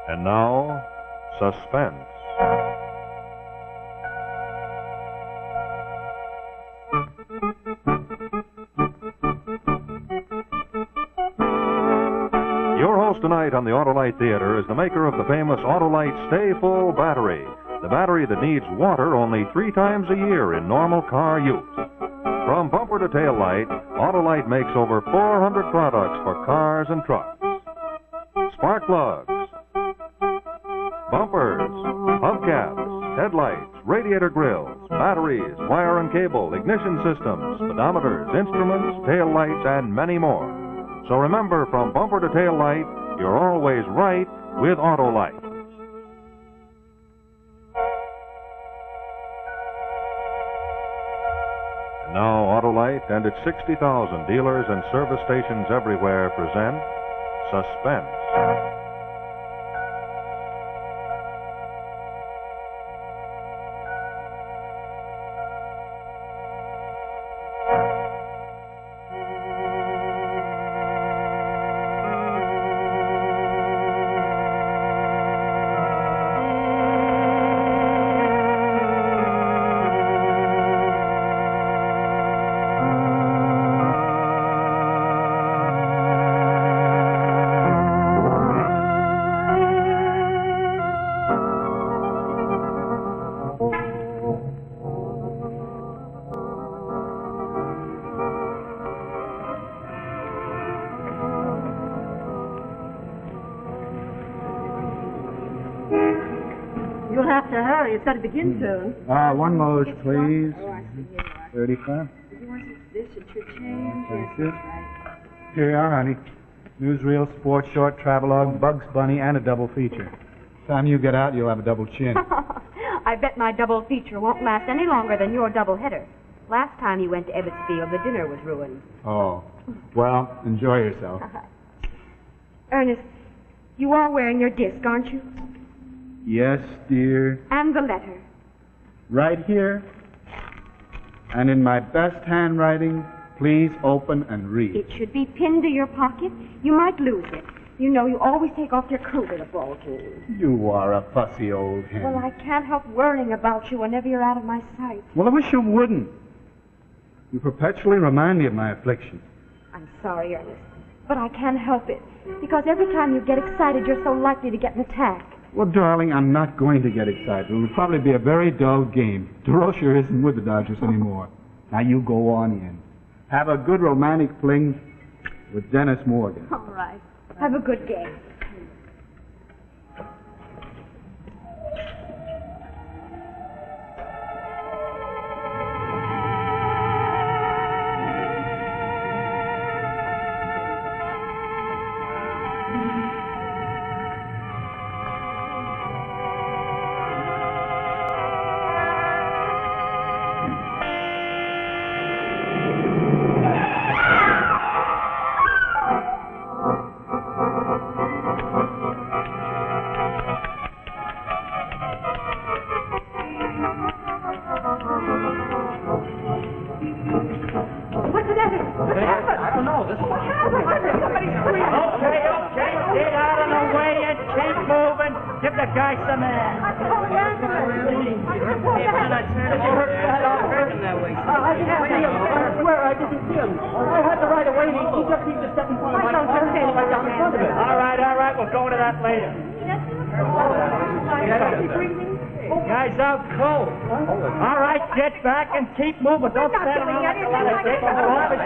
And now, Suspense. Your host tonight on the Autolite Theater is the maker of the famous Autolite Stay Full battery, the battery that needs water only 3 times a year in normal car use. From bumper to tail light, Autolite makes over 400 products for cars and trucks. Spark plugs, bumpers, hubcaps, headlights, radiator grills, batteries, wire and cable, ignition systems, speedometers, instruments, tail lights, and many more. So remember, from bumper to tail light, you're always right with Autolite. And now Autolite and its 60,000 dealers and service stations everywhere present Suspense. You'll have to hurry. It's got to begin soon. One Lowe's, please. 35. Did you want this at your change? Thank you. Here you are, honey. Newsreel, sports short, travelogue, Bugs Bunny, and a double feature. Time you get out, you'll have a double chin. I bet my double feature won't last any longer than your double header. Last time you went to Ebbetsfield, the dinner was ruined. Oh. Well, enjoy yourself. Ernest, you are wearing your disc, aren't you? Yes, dear. And the letter. Right here. And in my best handwriting, please open and read. It should be pinned to your pocket. You might lose it. You know, you always take off your coat at a ball game. You are a fussy old hen. Well, I can't help worrying about you whenever you're out of my sight. Well, I wish you wouldn't. You perpetually remind me of my affliction. I'm sorry, Ernest, but I can't help it. Because every time you get excited, you're so likely to get an attack. Well, darling, I'm not going to get excited. It'll probably be a very dull game. DeRocher isn't with the Dodgers anymore. Now you go on in. Have a good romantic fling with Dennis Morgan. All right. Have a good game. Guy's out cold. All right, get back and keep moving. Don't stand around like a lot of people.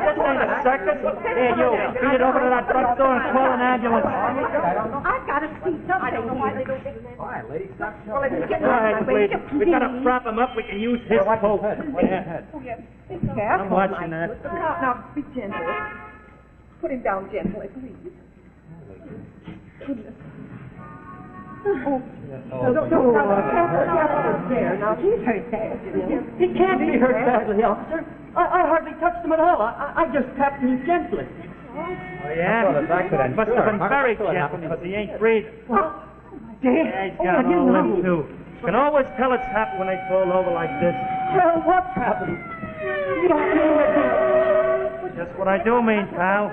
This ain't a circus. Here, you, beat it over to that drugstore and call an ambulance. I've got to see something. I don't know why they don't take it. All right, lady, stop showing. Well, if you get Go ahead, please. We gotta prop him up. We can use his coat. Yeah. Oh, yes. Be careful. I'm watching that. Now, be gentle. Put him down gently, please. Goodness. Oh, don't there. Now, he's hurt badly. He can't be hurt badly, officer. I hardly touched him at all. I just tapped him gently. Oh, yeah? Must have been very gentle because he ain't breathing. Yeah, he's got all in, too. Can always tell it's happened when they fall over like this. Well, what's happened? You don't mean that Just what I do mean, pal.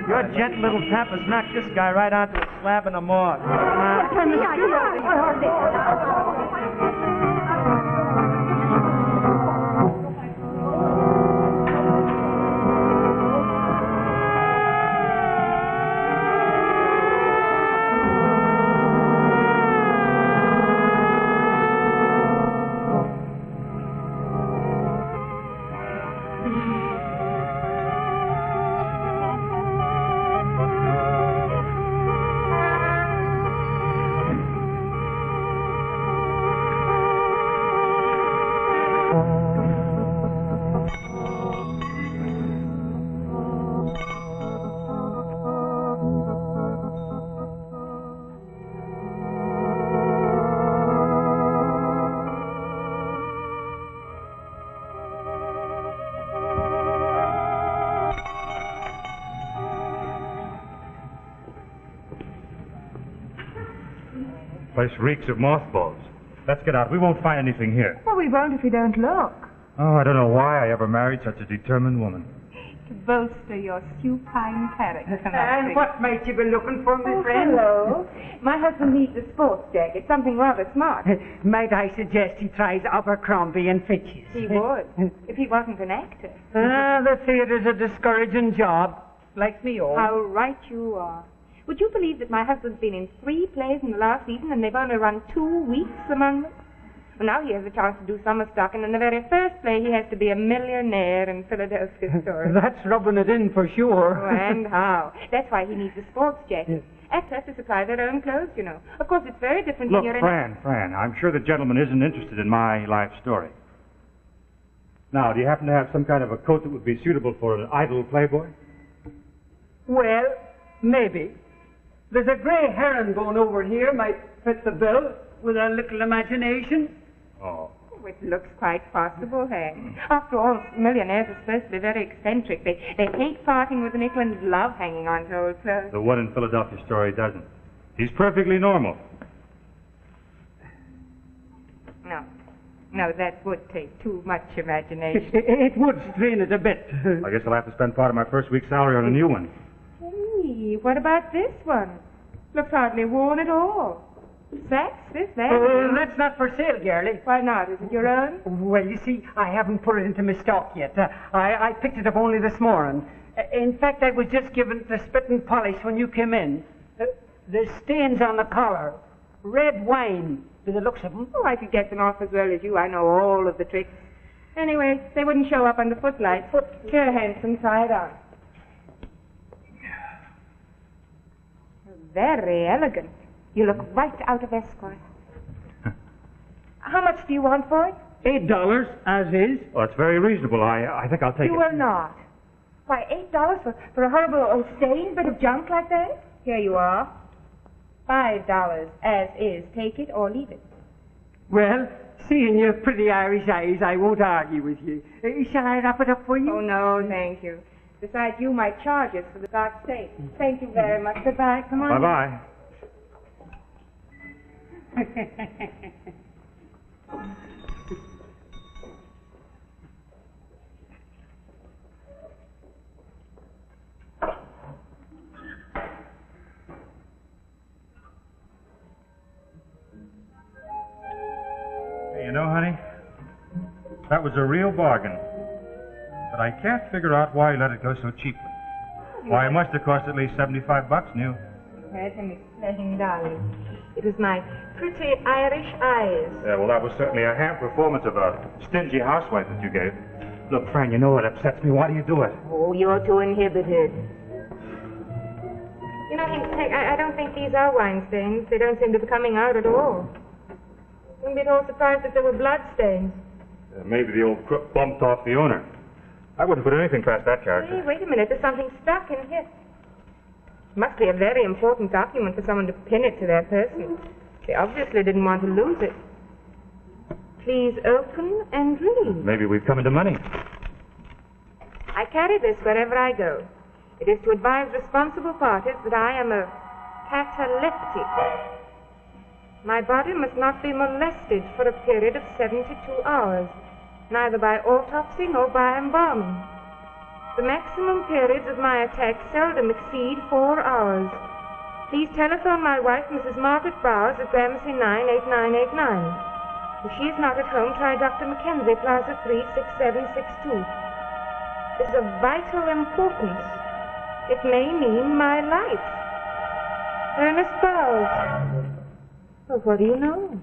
Your gentle little tap has knocked this guy right onto a slab in the morgue. Place reeks of mothballs. Let's get out. We won't find anything here. Well, we won't if we don't look. Oh, I don't know why I ever married such a determined woman. To bolster your supine character. And what might you be looking for, my friend? Hello. My husband needs a sports jacket, something rather smart. Might I suggest he tries Abercrombie and Fitch's? He would, if he wasn't an actor. The theatre's a discouraging job, like me own. How right you are. Would you believe that my husband's been in 3 plays in the last season and they've only run 2 weeks among them? Well, now he has a chance to do summer stock, and in the very first play he has to be a millionaire in Philadelphia story. That's rubbing it in for sure. Oh, and how? That's why he needs a sports jacket. Actors have to supply their own clothes, you know. Of course, it's very different Look, when you're Fran, I'm sure the gentleman isn't interested in my life story. Now, do you happen to have some kind of a coat that would be suitable for an idle playboy? Well, maybe. There's a grey heron going over here, might fit the bill with a little imagination. Oh. Oh, it looks quite possible, hey? After all, millionaires are supposed to be very eccentric. They hate parting with a nickel and love hanging on to old clothes. The one in Philadelphia story doesn't. He's perfectly normal. No, that would take too much imagination. It would strain it a bit. I guess I'll have to spend part of my first week's salary on a new one. Hey, what about this one? Looks hardly worn at all. Sacks, that? That's not for sale, girlie. Why not? Is it your own? Well, you see, I haven't put it into my stock yet. I picked it up only this morning. In fact, I was just given it a spit and polish when you came in. There's stains on the collar. Red wine, by the looks of them. Oh, I could get them off as well as you. I know all of the tricks. Anyway, they wouldn't show up under footlights. Here, handsome, try it on. Very elegant. You look right out of escort. How much do you want for it? $8, as is. Well, that's very reasonable. I think I'll take You it. will not. Why, $8 for a horrible old stained bit of junk like that? Here you are. $5 as is. Take it or leave it. Well, seeing your pretty Irish eyes, I won't argue with you. Shall I wrap it up for you? Oh, no, thank you. Besides, you might charge us for the dark state. Thank you very much. Goodbye. Come on. Bye-bye. Hey, you know, honey, that was a real bargain. But I can't figure out why you let it go so cheaply. Why, it must have cost at least $75 new. Yes, and explain, darling. It was my pretty Irish eyes. Yeah, well, that was certainly a ham performance of a stingy housewife that you gave. Look, Fran, you know it upsets me. Why do you do it? Oh, you're too inhibited. You know, I don't think these are wine stains. They don't seem to be coming out at all. Wouldn't be at all surprised if they were blood stains. Maybe the old crook bumped off the owner. I wouldn't put anything past that character. Hey, wait a minute. There's something stuck in here. Must be a very important document for someone to pin it to their person. They obviously didn't want to lose it. Please open and read. Maybe we've come into money. I carry this wherever I go. It is to advise responsible parties that I am a cataleptic. My body must not be molested for a period of 72 hours, neither by autopsy nor by embalming. The maximum periods of my attack seldom exceed 4 hours. Please telephone my wife, Mrs. Margaret Bowers, at Gramercy 98989. If she is not at home, try Dr. Mackenzie, Plaza 36762. This is of vital importance. It may mean my life. Ernest Bowers. Well, what do you know?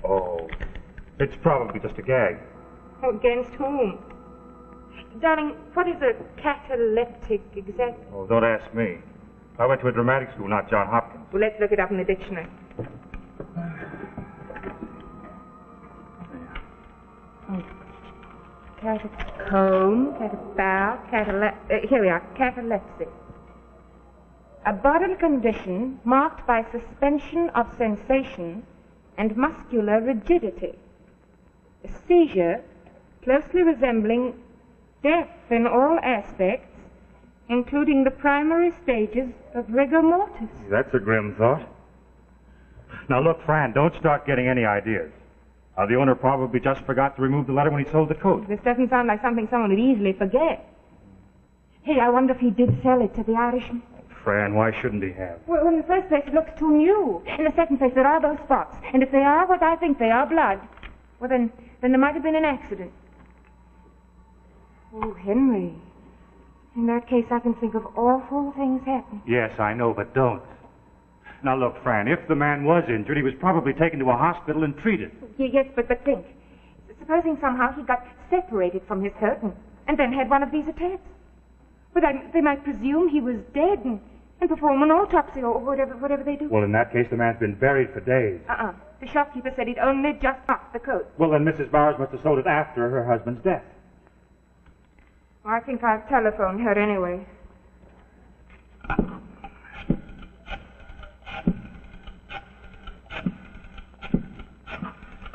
Oh, it's probably just a gag. Oh, against whom? Darling, what is a cataleptic exactly? Oh, don't ask me. I went to a dramatic school, not John Hopkins. Well, let's look it up in the dictionary. Catacomb, here we are, catalepsy. A bodily condition marked by suspension of sensation and muscular rigidity. A seizure closely resembling death in all aspects, including the primary stages of rigor mortis. That's a grim thought. Now look, Fran, don't start getting any ideas. The owner probably just forgot to remove the letter when he sold the coat. This doesn't sound like something someone would easily forget. Hey, I wonder if he did sell it to the Irishman. Fran, why shouldn't he have? Well, in the first place, it looks too new. In the second place, there are those spots. And if they are what I think they are, blood, well, then there might have been an accident. Oh, Henry. In that case, I can think of awful things happening. Yes, I know, but don't. Now, look, Fran, if the man was injured, he was probably taken to a hospital and treated. Yes, but think. Supposing somehow he got separated from his coat and then had one of these attacks. Well, they might presume he was dead and perform an autopsy or whatever they do. Well, in that case, the man's been buried for days. The shopkeeper said he'd only just got the coat. Well, then Mrs. Bowers must have sold it after her husband's death. I think I'll telephone her anyway.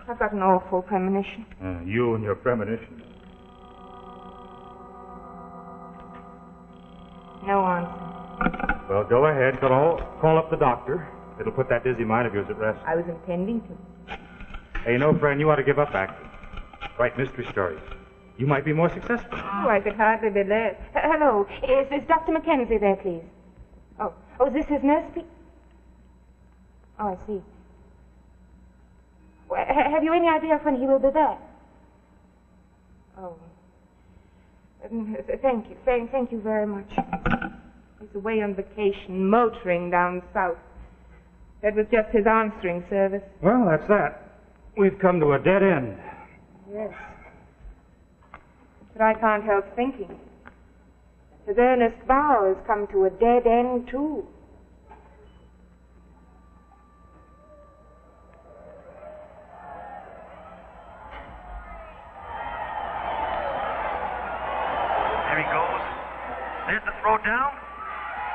I've got an awful premonition. You and your premonition. No answer. Well, go ahead. Call up the doctor. It'll put that dizzy mind of yours at rest. I was intending to. Hey, you know, friend, you ought to give up acting. Write mystery stories. You might be more successful. Oh, I could hardly be there. Hello. Is Dr. Mackenzie there, please? Oh, is this his nurse? Oh, I see. Well, have you any idea when he will be back? Oh. Thank you. Thank you very much. He's away on vacation, motoring down south. That was just his answering service. Well, that's that. We've come to a dead end. Yes. But I can't help thinking. Has Ernest Bowers come to a dead end, too? There he goes. There's the throw down.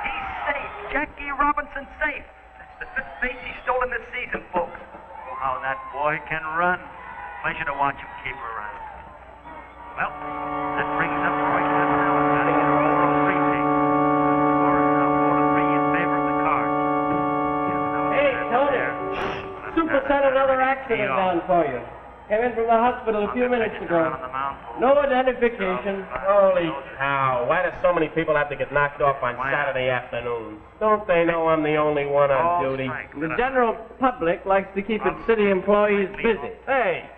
He's safe. Jackie Robinson safe. That's the fifth base he's stolen this season, folks. Oh, how that boy can run. Pleasure to watch him keep around. Well, that brings up Roy Cavanagh batting in a row of three takes. Score is now 4-3 in favor of the Cards. Hey, Tony. Super sent another accident down for you. Came in from the hospital a few minutes ago. No identification. Holy cow. Why do so many people have to get knocked off on Saturday afternoons? Don't they know I'm the only one on duty? The general public likes to keep its city employees busy. Hey,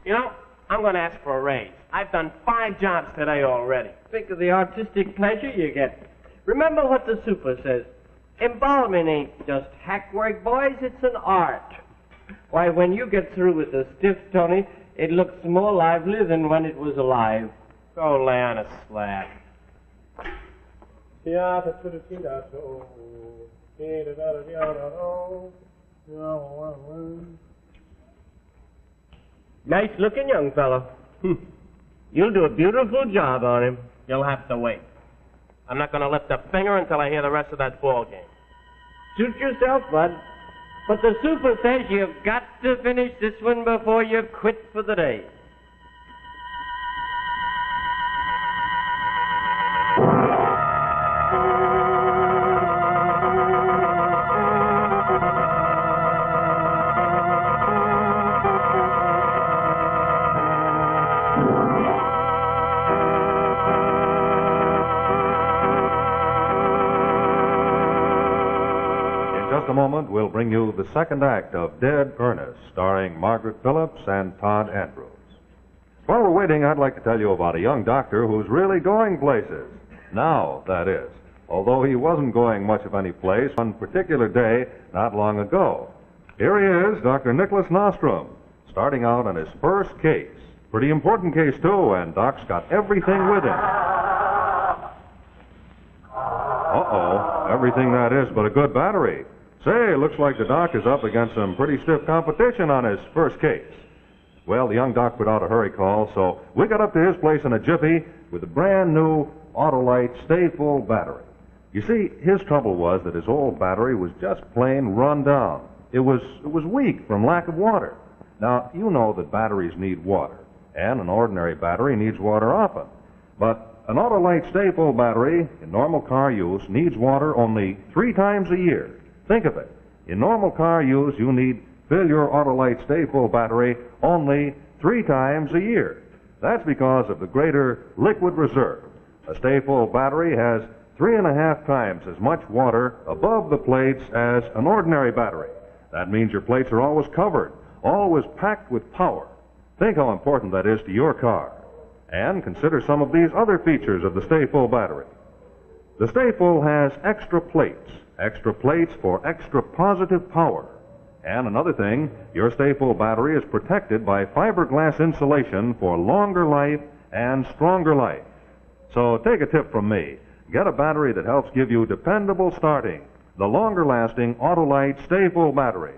you know, I'm going to ask for a raise. I've done 5 jobs today already. Think of the artistic pleasure you get. Remember what the super says. Embalming ain't just hackwork, boys. It's an art. Why, when you get through with the stiff, Tony, it looks more lively than when it was alive. Go lay on a slab. Nice looking young fellow. You'll do a beautiful job on him. You'll have to wait. I'm not going to lift a finger until I hear the rest of that ball game. Suit yourself, bud. But the super says you've got to finish this one before you quit for the day. just a moment, we'll bring you the second act of Dead Ernest, starring Margaret Phillips and Todd Andrews. While we're waiting, I'd like to tell you about a young doctor who's really going places. Now, that is. Although he wasn't going much of any place one particular day not long ago. Here he is, Dr. Nicholas Nostrom, starting out on his first case. Pretty important case, too, and Doc's got everything with him. Uh-oh, everything that is but a good battery. Say, looks like the Doc is up against some pretty stiff competition on his first case. Well, the young Doc put out a hurry call, so we got up to his place in a jiffy with a brand new Autolite Stay Full battery. You see, his trouble was that his old battery was just plain run down. It was weak from lack of water. Now, you know that batteries need water, and an ordinary battery needs water often. But an Autolite Stay Full battery in normal car use needs water only 3 times a year. Think of it. In normal car use, you need fill your Autolite Stay Full battery only 3 times a year. That's because of the greater liquid reserve. A Stay Full battery has 3.5 times as much water above the plates as an ordinary battery. That means your plates are always covered, always packed with power. Think how important that is to your car. And consider some of these other features of the Stay Full battery. The Stay Full has extra plates for extra positive power. And another thing, your Stay Full battery is protected by fiberglass insulation for longer life and stronger life. So take a tip from me. Get a battery that helps give you dependable starting, the longer-lasting Autolite Stay Full battery.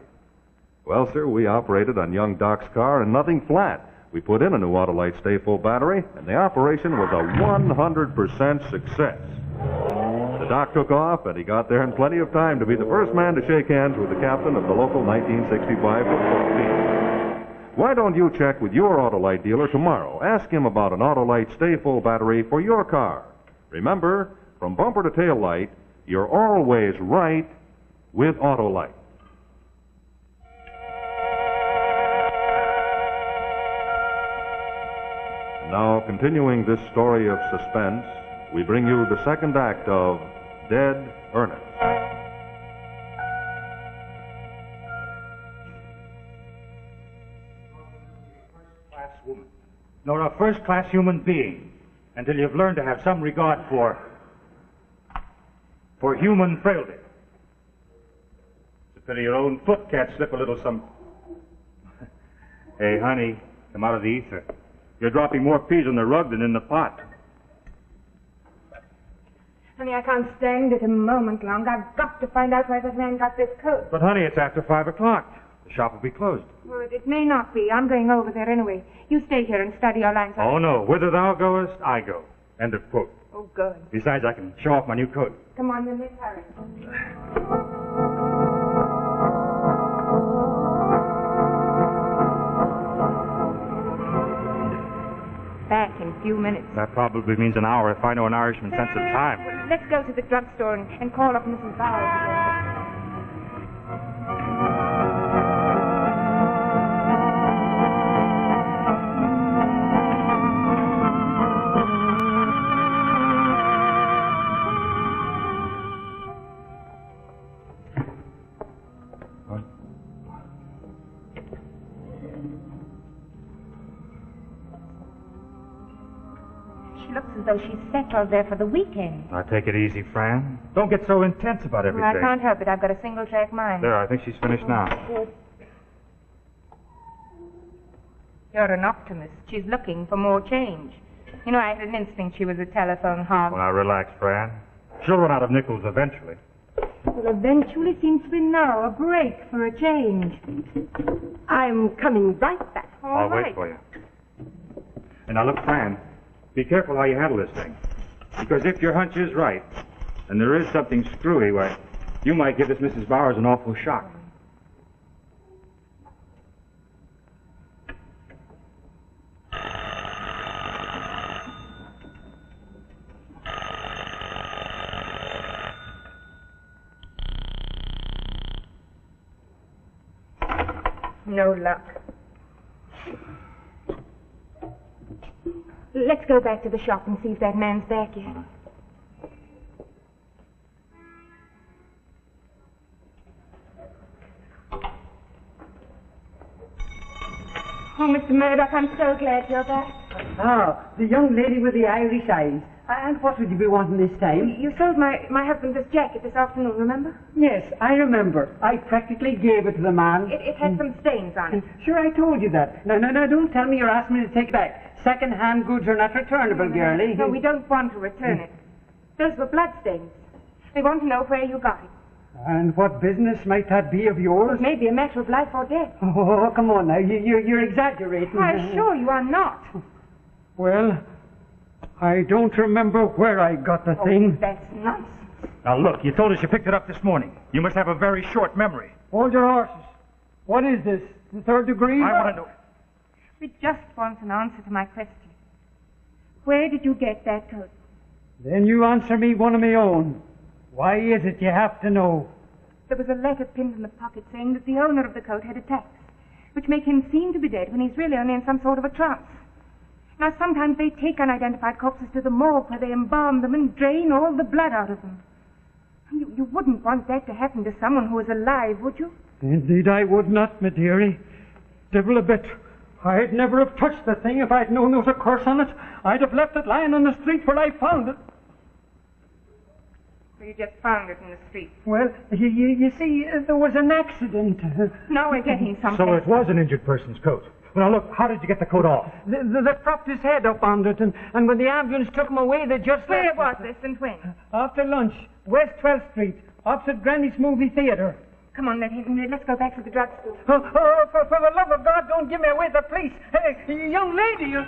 Well, sir, we operated on young Doc's car and nothing flat. We put in a new Autolite Stay Full battery, and the operation was a 100% success. The Doc took off, and he got there in plenty of time to be the first man to shake hands with the captain of the local 1965 football team. Why don't you check with your Autolite dealer tomorrow? Ask him about an Autolite Stay Full battery for your car. Remember, from bumper to tail light, you're always right with Autolite. Now, continuing this story of suspense, we bring you the second act of Dead Ernest. First-class woman, nor a first-class human being, until you've learned to have some regard for human frailty. It's a pity your own foot can't slip a little some... Hey, honey, come out of the ether. You're dropping more peas on the rug than in the pot. Honey, I can't stand it a moment longer. I've got to find out where this man got this coat. But, honey, it's after 5 o'clock. The shop will be closed. Well, it may not be. I'm going over there anyway. You stay here and study your lines. Oh, no. Whither thou goest, I go. End of quote. Oh, good. Besides, I can show off my new coat. Come on, then, let's hurry. Back in a few minutes. That probably means an hour if I know an Irishman's sense of time. Well, let's go to the drugstore and call up Mrs. Bowers again. Looks as though she's settled there for the weekend. Now, take it easy, Fran. Don't get so intense about everything. Well, I can't help it. I've got a single-track mind. There, I think she's finished now. Good. You're an optimist. She's looking for more change. You know, I had an instinct she was a telephone hog. Well, now, relax, Fran. She'll run out of nickels eventually. Well, eventually seems to be now a break for a change. I'm coming right back. I'll wait for you. And now, look, Fran. Be careful how you handle this thing. Because if your hunch is right, and there is something screwy, why, you might give this Mrs. Bowers an awful shock. No luck. Let's go back to the shop and see if that man's back yet. Oh, Mr. Murdoch, I'm so glad you're back. Ah, the young lady with the Irish eyes. And what would you be wanting this time? You sold my husband this jacket this afternoon, remember? Yes, I remember. I practically gave it to the man. It had some stains on it. Sure, I told you that. No, don't tell me you're asking me to take it back. Second-hand goods are not returnable, girlie. No, we don't want to return it. Those were blood stains. We want to know where you got it. And what business might that be of yours? It may be a matter of life or death. Oh, come on now. You're exaggerating. I assure you are not. Well, I don't remember where I got the thing. That's nonsense. Now, look, you told us you picked it up this morning. You must have a very short memory. Hold your horses. What is this? The third degree? I want to know. We just want an answer to my question. Where did you get that coat? Then you answer me one of my own. Why is it you have to know? There was a letter pinned in the pocket saying that the owner of the coat had attacks, which make him seem to be dead when he's really only in some sort of a trance. Now, sometimes they take unidentified corpses to the morgue where they embalm them and drain all the blood out of them. You wouldn't want that to happen to someone who is alive, would you? Indeed I would not, my dearie. Devil a bit. I'd never have touched the thing if I'd known there was a curse on it. I'd have left it lying on the street where I found it. So you just found it in the street? Well, you see, there was an accident. Now we're getting something. So it was an injured person's coat. Well, now, look, how did you get the coat off? They propped his head up on it, and when the ambulance took him away, they just... Where was this and when? After lunch, West 12th Street, opposite Granny's Movie Theatre. Come on, let's go back to the drugstore. Oh, for the love of God, don't give me away to the police. Hey, young lady, you...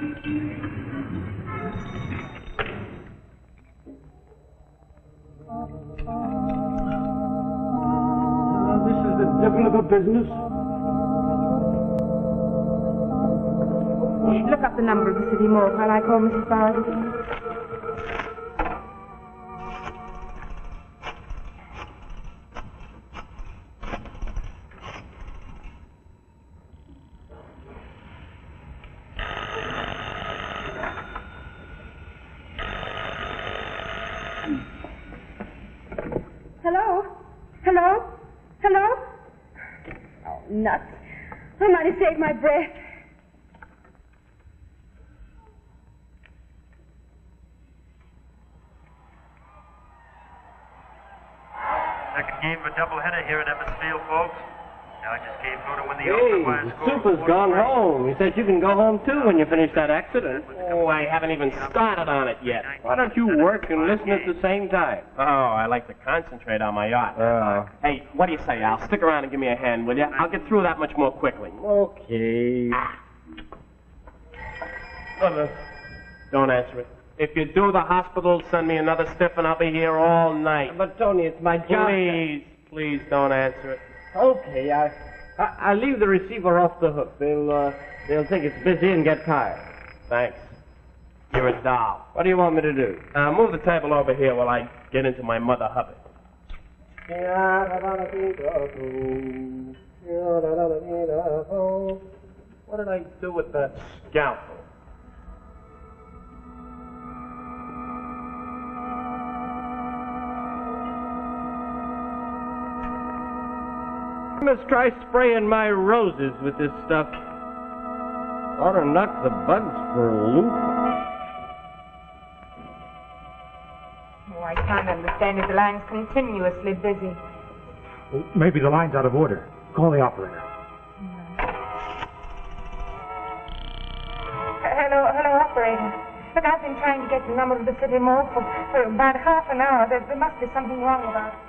This is the devil of a business. Look up the number of the city morgue while I call Mrs. Bowers. Hello? Hello? Hello? Oh, nuts. I might have saved my breath. Second game of a doubleheader here at Evansville, folks. Now I just came through to win the opener by a score. Super's gone home. He says you can go home, too, when you finish that accident. Oh, I haven't even started on it yet. Why don't you work and listen at the same time? Oh, I like to concentrate on my yacht. Hey, what do you say, Al? Stick around and give me a hand, will you? I'll get through that much more quickly. Okay. Don't answer it. If you do the hospital, send me another stiff and I'll be here all night. But, Tony, it's my job. Please don't answer it. Okay, I'll leave the receiver off the hook. They'll think it's busy and get tired. Thanks. You're a doll. What do you want me to do? Move the table over here while I get into my mother hubbard. What did I do with that scalpel? I must try spraying my roses with this stuff. Ought to knock the bugs for a loop. Oh, I can't understand it. The line's continuously busy. Well, maybe the line's out of order. Call the operator. Hello, operator. Look, I've been trying to get the number of the city morgue for about half an hour. There must be something wrong about it.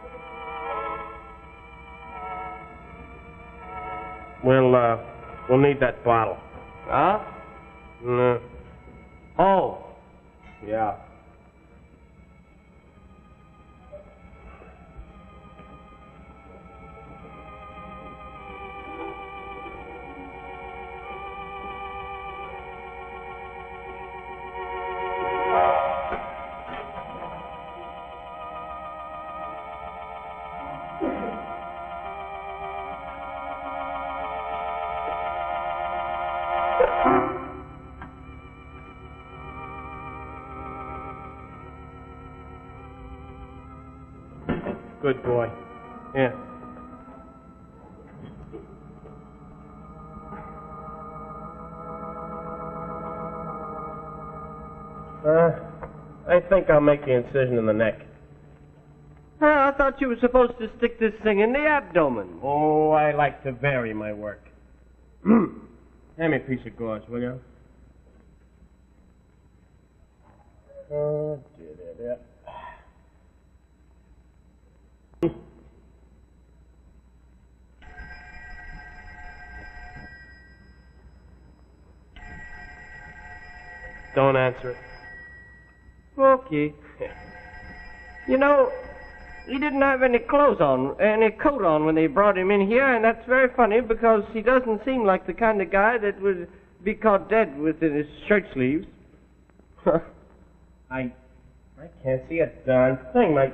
We'll need that bottle. Huh? No. Oh. Yeah. Good boy. Yeah. I think I'll make the incision in the neck. I thought you were supposed to stick this thing in the abdomen. Oh, I like to vary my work. Hand me a piece of gauze, will you? Oh, dear. Don't answer it. Okay. You know, he didn't have any coat on when they brought him in here, and that's very funny because he doesn't seem like the kind of guy that would be caught dead within his shirt sleeves. I can't see a darn thing. My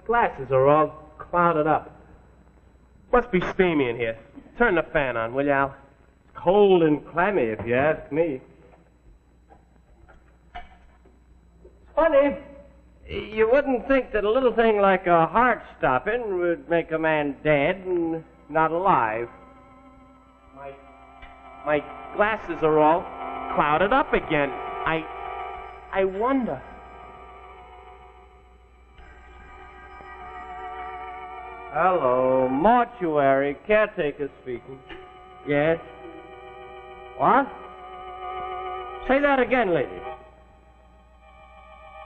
glasses are all clouded up. Must be steamy in here. Turn the fan on, will you, Al? It's cold and clammy, if you ask me. Funny. You wouldn't think that a little thing like a heart stopping would make a man dead and not alive. My glasses are all clouded up again. I wonder. Hello, mortuary caretaker speaking. Yes? What? Say that again, lady.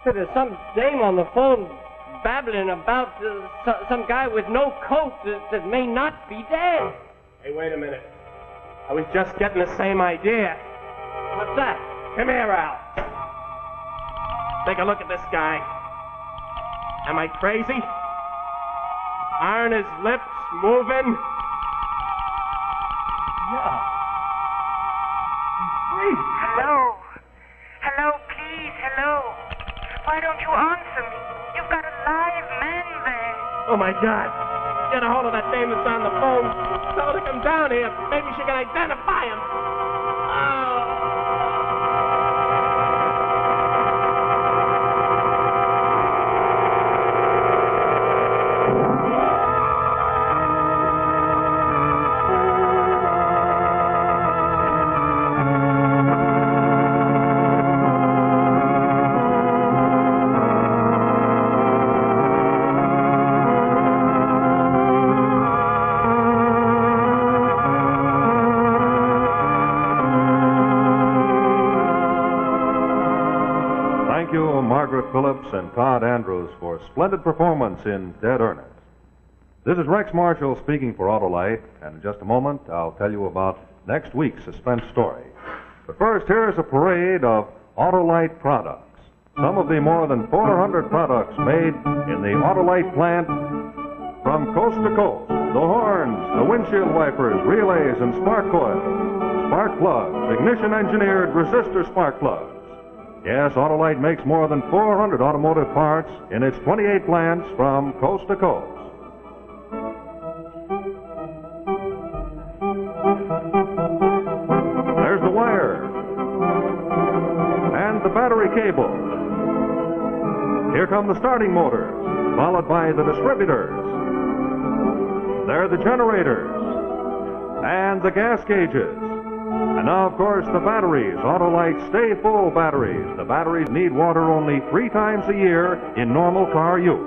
There's some dame on the phone babbling about some guy with no coat that may not be dead. Hey, wait a minute. I was just getting the same idea. What's that? Come here, Al. Take a look at this guy. Am I crazy? Aren't his lips moving? Yeah. He's breathing. Hello? Hello, please, hello. Why don't you answer me? You've got a live man there. Oh, my God. Get a hold of that dame that's on the phone. Tell her to come down here. Maybe she can identify him. Margaret Phillips and Todd Andrews for splendid performance in Dead Ernest. This is Rex Marshall speaking for Autolite, and in just a moment I'll tell you about next week's suspense story. But first, here's a parade of Autolite products. Some of the more than 400 products made in the Autolite plant from coast to coast. The horns, the windshield wipers, relays, and spark coils, spark plugs, ignition-engineered resistor spark plugs. Yes, Autolite makes more than 400 automotive parts in its 28 plants from coast to coast. There's the wire and the battery cable. Here come the starting motors, followed by the distributors. There are the generators and the gas gauges. And now, of course, the batteries. Autolite Stay Full batteries. The batteries need water only 3 times a year in normal car use.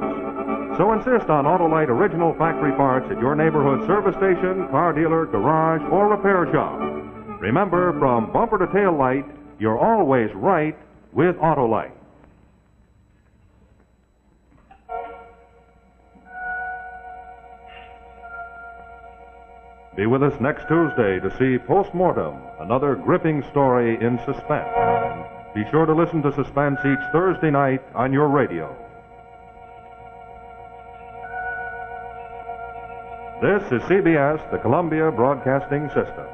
So insist on Autolite original factory parts at your neighborhood service station, car dealer, garage, or repair shop. Remember, from bumper to tail light, you're always right with Autolite. Be with us next Tuesday to see Postmortem, another gripping story in suspense. Be sure to listen to Suspense each Thursday night on your radio. This is CBS, the Columbia Broadcasting System.